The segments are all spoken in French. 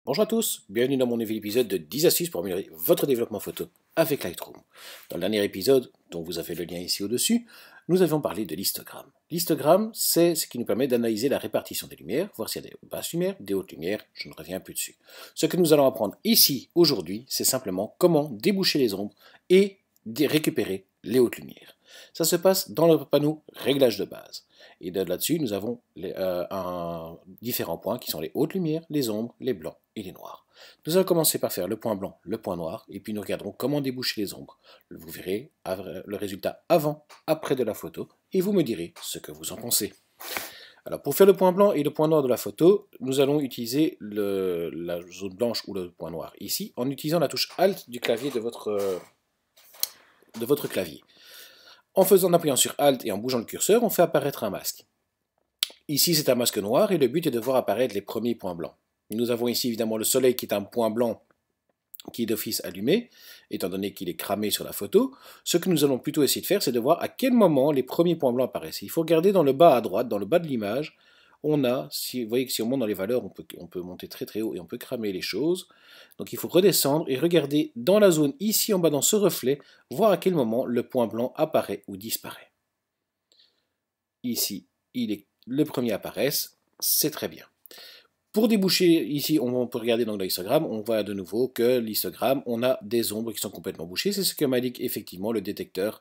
Bonjour à tous, bienvenue dans mon nouvel épisode de 10 astuces pour améliorer votre développement photo avec Lightroom. Dans le dernier épisode, dont vous avez le lien ici au-dessus, nous avions parlé de l'histogramme. L'histogramme, c'est ce qui nous permet d'analyser la répartition des lumières, voir s'il y a des basses lumières, des hautes lumières, je ne reviens plus dessus. Ce que nous allons apprendre ici, aujourd'hui, c'est simplement comment déboucher les ombres et récupérer les hautes lumières. Ça se passe dans le panneau Réglages de base. Et là-dessus, nous avons différents points qui sont les hautes lumières, les ombres, les blancs et les noirs. Nous allons commencer par faire le point blanc, le point noir, et puis nous regarderons comment déboucher les ombres. Vous verrez le résultat avant, après de la photo, et vous me direz ce que vous en pensez. Alors pour faire le point blanc et le point noir de la photo, nous allons utiliser la zone blanche ou le point noir ici, en utilisant la touche Alt du clavier de votre clavier. En appuyant sur Alt et en bougeant le curseur, on fait apparaître un masque. Ici, c'est un masque noir et le but est de voir apparaître les premiers points blancs. Nous avons ici évidemment le soleil qui est un point blanc qui est d'office allumé, étant donné qu'il est cramé sur la photo. Ce que nous allons plutôt essayer de faire, c'est de voir à quel moment les premiers points blancs apparaissent. Il faut regarder dans le bas à droite, dans le bas de l'image, on a, vous voyez que si on monte dans les valeurs, on peut monter très très haut et on peut cramer les choses. Donc il faut redescendre et regarder dans la zone ici en bas dans ce reflet, voir à quel moment le point blanc apparaît ou disparaît. Ici, le premier apparaisse, c'est très bien. Pour déboucher, ici, on peut regarder dans l'histogramme, on voit de nouveau que l'histogramme, on a des ombres qui sont complètement bouchées. C'est ce que m'indique effectivement le détecteur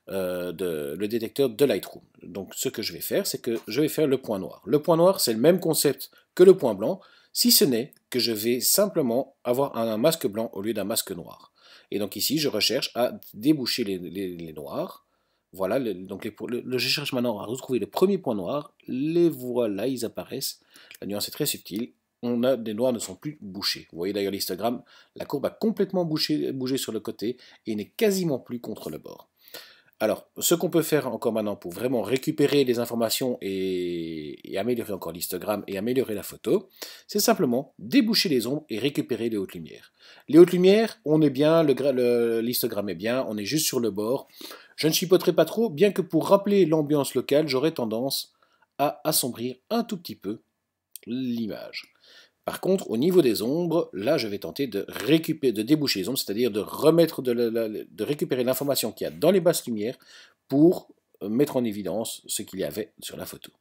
de Lightroom. Donc ce que je vais faire, c'est que je vais faire le point noir. Le point noir, c'est le même concept que le point blanc, si ce n'est que je vais simplement avoir un masque blanc au lieu d'un masque noir. Et donc ici, je recherche à déboucher les noirs. Voilà, je cherche maintenant à retrouver le premier point noir. Les voilà, ils apparaissent. La nuance est très subtile. Les noirs ne sont plus bouchés. Vous voyez d'ailleurs l'histogramme, la courbe a complètement bougé sur le côté et n'est quasiment plus contre le bord. Alors, ce qu'on peut faire encore maintenant pour vraiment récupérer les informations et améliorer encore l'histogramme et améliorer la photo, c'est simplement déboucher les ombres et récupérer les hautes lumières. Les hautes lumières, on est bien, l'histogramme est bien, on est juste sur le bord. Je ne chipoterai pas trop, bien que pour rappeler l'ambiance locale, j'aurais tendance à assombrir un tout petit peu l'image. Par contre, au niveau des ombres, là, je vais tenter de déboucher les ombres, c'est-à-dire de récupérer l'information qu'il y a dans les basses lumières pour mettre en évidence ce qu'il y avait sur la photo.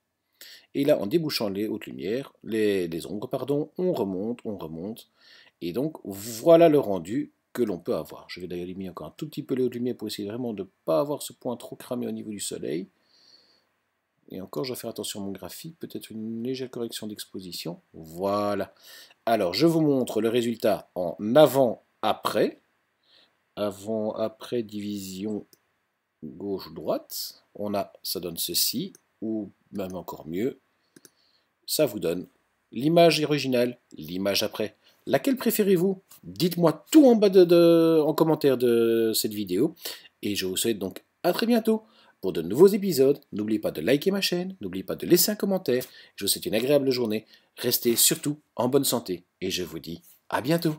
Et là, en débouchant les hautes lumières, les ombres, pardon, on remonte, et donc voilà le rendu que l'on peut avoir. Je vais d'ailleurs éliminer encore un tout petit peu les hautes lumières pour essayer vraiment de ne pas avoir ce point trop cramé au niveau du soleil. Et encore, je vais faire attention à mon graphique, peut-être une légère correction d'exposition. Voilà. Alors, je vous montre le résultat en avant-après. Avant-après division gauche-droite. Ça donne ceci, ou même encore mieux. Ça vous donne l'image originale, l'image après. Laquelle préférez-vous? Dites-moi tout en bas en commentaire de cette vidéo. Et je vous souhaite donc à très bientôt pour de nouveaux épisodes. N'oubliez pas de liker ma chaîne, n'oubliez pas de laisser un commentaire. Je vous souhaite une agréable journée. Restez surtout en bonne santé et je vous dis à bientôt.